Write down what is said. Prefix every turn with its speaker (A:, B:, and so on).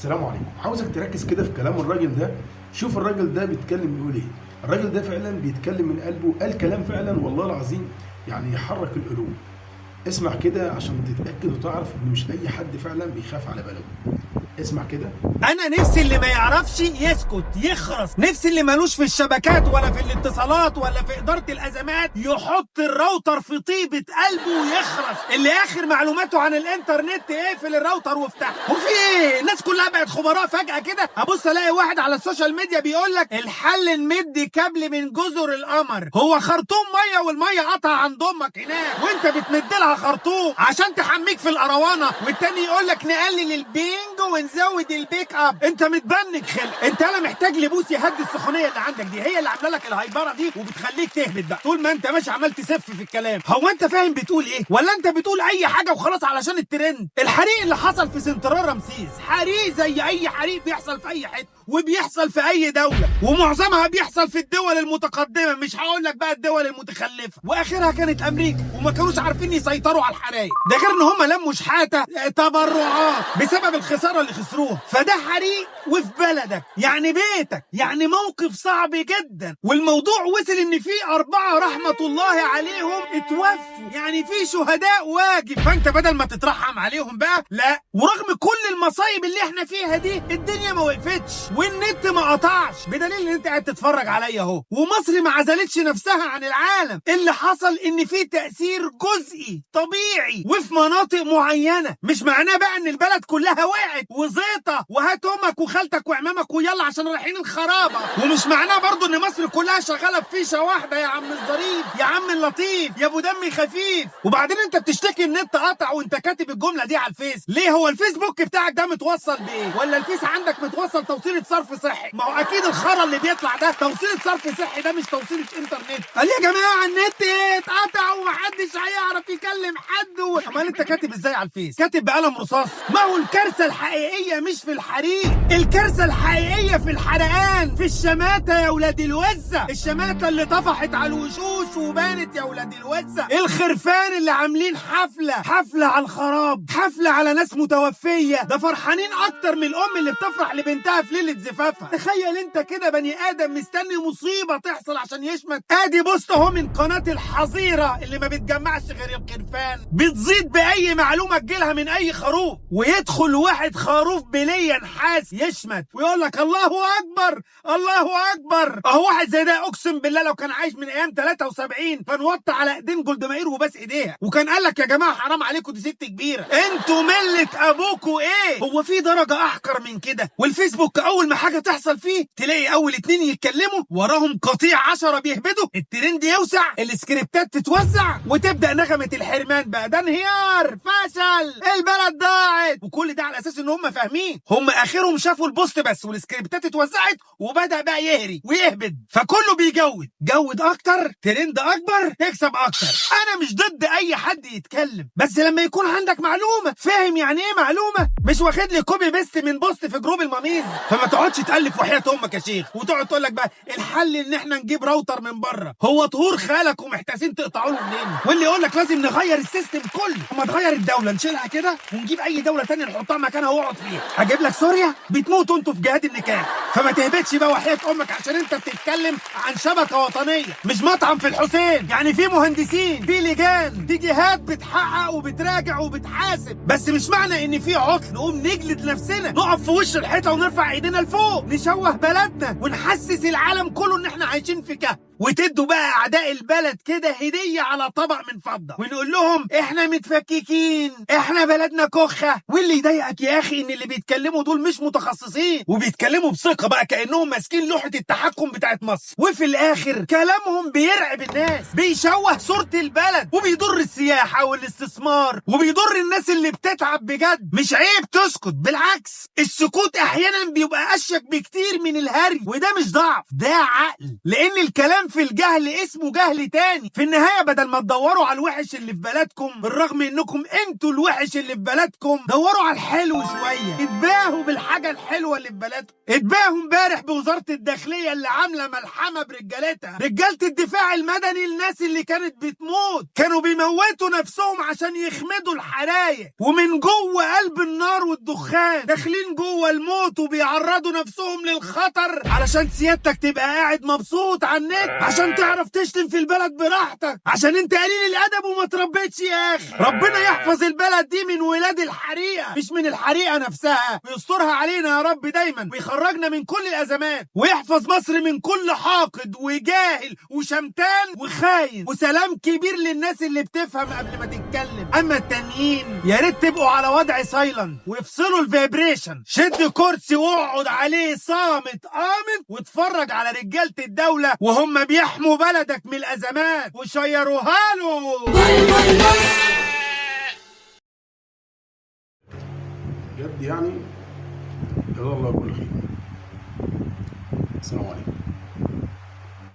A: السلام عليكم. عاوزك تركز كده في كلام الراجل ده. شوف الراجل ده بيتكلم بيقول ايه. الراجل ده فعلا بيتكلم من قلبه، قال كلام فعلا والله العظيم يعني يحرك القلوب. اسمع كده عشان تتأكد وتعرف ان مش اي حد فعلا بيخاف على بلده. اسمع كده.
B: انا نفسي اللي ما يعرفش يسكت يخرس، نفسي اللي مالوش في الشبكات ولا في الاتصالات ولا في اداره الازمات يحط الراوتر في طيبه قلبه ويخرس. اللي اخر معلوماته عن الانترنت اقفل الراوتر وافتحه. وفي ايه؟ الناس كلها بقت خبراء فجاه كده. ابص الاقي واحد على السوشيال ميديا بيقول لك الحل نمد كابل من جزر القمر. هو خرطوم ميه والميه قطع عند امك هناك وانت بتمد لها خرطوم عشان تحميك في القروانه، والتاني يقول لك نقلل البينج ونزود البيك اب. انت متبنج خلق، انت لا محتاج لبوس يهدي السخونيه اللي عندك دي، هي اللي عامله لك الهايبره دي وبتخليك تهبط بقى طول ما انت ماشي عمال تسف في الكلام. هو انت فاهم بتقول ايه ولا انت بتقول اي حاجه وخلاص علشان الترند؟ الحريق اللي حصل في سنترال رمسيس حريق زي اي حريق بيحصل في اي حته وبيحصل في اي دوله، ومعظمها بيحصل في الدول المتقدمه، مش هقول لك بقى الدول المتخلفه، واخرها كانت امريكا وما كانوش عارفين يسيطروا على الحرايق ده، غير ان هم لموا شحاته تبرعات بسبب الخساره اللي خسروها. فده حريق وفي بلدك يعني بيتك، يعني موقف صعب جدا. والموضوع وصل ان في 4 رحمه الله عليهم اتوفوا، يعني في شهداء واجب. فانت بدل ما تترحم عليهم بقى لا، ورغم كل المصايب اللي احنا فيها دي الدنيا ما وقفتش والنت ما قطعش، بدليل ان انت قاعد تتفرج عليا اهو. ومصر ما عزلتش نفسها عن العالم، اللي حصل ان في تأثير جزئي طبيعي وفي مناطق معينة، مش معناه بقى ان البلد كلها وقعت وزيطة وهات امك وخالتك وعمامك ويلا عشان رايحين الخرابة، ومش معناه برضو ان مصر كلها شغالة بفيشة واحدة يا عم الظريف يا عم اللطيف يا ابو دمي خفيف. وبعدين انت بتشتكي النت قطع وانت كاتب الجملة دي على الفيس ليه؟ هو الفيسبوك بتاعك ده متوصل بايه؟ ولا الفيس عندك متوصل توصيلة صرف صحي؟ ما هو اكيد الخرا اللي بيطلع ده توصيلة صرف صحي، ده مش توصيلة انترنت. قال يا جماعة النت اتقطع ومحدش هيعرف يكلم حد امال انت كاتب ازاي على الفيس؟ كاتب بقلم رصاص؟ ما هو الكارثة الحقيقية مش في الحريق، الكارثة الحقيقية في الحرقان، في الشماتة يا ولاد الوزة، الشماتة اللي طفحت على الوشوش وبانت يا ولاد الوزة، الخرفان اللي عاملين حفلة على الخراب، حفلة على ناس متوفية، ده فرحانين اكتر من الام اللي بتفرح لبنتها في ليلة زفافها. تخيل انت كده بني ادم مستني مصيبة تحصل عشان يشمت. ادي بوست اهو من قناة الحظيرة اللي ما بتجمعش غير الخرفان، بتزيد باي معلومة تجيلها من اي خروف، ويدخل واحد خروف بليا نحاس يشمت ويقول لك الله اكبر الله اكبر. اهو واحد زي ده اقسم بالله لو كان عايش من ايام 73 كان وطى على ايدين جولد مائير وباس ايديها وكان قال لك يا جماعة حرام عليكم دي ست كبيرة، انتوا ملة ابوكوا ايه؟ هو في درجة احقر من كده؟ والفيسبوك اول ما حاجة تحصل فيه تلاقي اول 2 يتكلموا وراهم قطيع 10 بيهبدوا، الترند يوسع، السكريبتات تتوزع، وتبدأ نغمة الحرمان بقى، ده انهيار، فشل، البلد ضاعت، وكل ده على اساس ان هم فاهمين. هم اخرهم شافوا البوست بس والسكريبتات اتوزعت وبدأ بقى يهري ويهبد، فكله جود اكتر، ترند اكبر، تكسب اكتر. انا مش ضد اي حد يتكلم، بس لما يكون عندك معلومة فاهم يعني ايه معلومة، مش واخد لي كوبي بيست من بوست في جروب الماميز. فما تقعدش تألف وحياة امك يا شيخ وتقعد تقول لك بقى الحل ان احنا نجيب راوتر من بره. هو طهور خالك ومحتاسين تقطعوا له منين؟ واللي يقول لك لازم نغير السيستم كله. اما تغير الدوله نشيلها كده ونجيب اي دوله ثانيه نحطها مكانها واقعد فيها. هجيب لك سوريا بتموتوا انتوا في جهاد النكاح، فما تهبطش بقى وحياة امك عشان انت بتتكلم عن شبكه وطنيه مش مطعم في الحسين. يعني في مهندسين، في لجان، في جهات بتحقق وبتراجع وبتحاسب، بس مش معنى ان في عطل نقوم نجلد نفسنا نقف في وش الحيطه ونرفع ايدينا لفوق نشوه بلدنا ونحسس العالم كله ان احنا عايشين في كهف، وتدوا بقى اعداء البلد كده هديه على طبق من فضه ونقول لهم احنا متفككين، احنا بلدنا كخه. واللي يضايقك يا اخي ان اللي بيتكلموا دول مش متخصصين وبيتكلموا بثقه بقى كانهم ماسكين لوحه التحكم بتاعت مصر، وفي الاخر كلامهم بيرعب الناس، بيشوه صوره البلد وبيضر السياحه والاستثمار وبيضر الناس اللي بتتعب بجد. مش عيب تسكت، بالعكس السكوت احيانا بيبقى اشيك بكتير من الهري، وده مش ضعف، ده عقل، لان الكلام في الجهل اسمه جهل تاني. في النهاية بدل ما تدوروا على الوحش اللي في بلدكم، بالرغم انكم انتوا الوحش اللي في بلدكم، دوروا على الحلو شوية، اتباهوا بالحاجة الحلوة اللي في بلدكم. اتباهوا امبارح بوزارة الداخلية اللي عاملة ملحمة برجالتها، رجالة الدفاع المدني. الناس اللي كانت بتموت كانوا بيموتوا نفسهم عشان يخمدوا الحرايق، ومن جوه قلب النار والدخان داخلين جوه الموت وبيعرضوا نفسهم للخطر علشان سيادتك تبقى قاعد مبسوط على النت، عشان تعرف تشتم في البلد براحتك، عشان انت قليل الادب وما تربيتش يا اخي. ربنا يحفظ البلد دي من ولاد الحريقه، مش من الحريقه نفسها، ويسترها علينا يا رب دايما، ويخرجنا من كل الازمات، ويحفظ مصر من كل حاقد وجاهل وشمتان وخاين. وسلام كبير للناس اللي بتفهم قبل ما تتكلم. اما التانيين يا ريت تبقوا على وضع سايلنت ويفصلوا الفايبريشن. شد كرسي واقعد عليه صامت قامت، واتفرج على رجاله الدوله وهم بيحموا بلدك من الازمات وشيروها له.
A: بجد يعني، جزاه الله كل خير. السلام عليكم.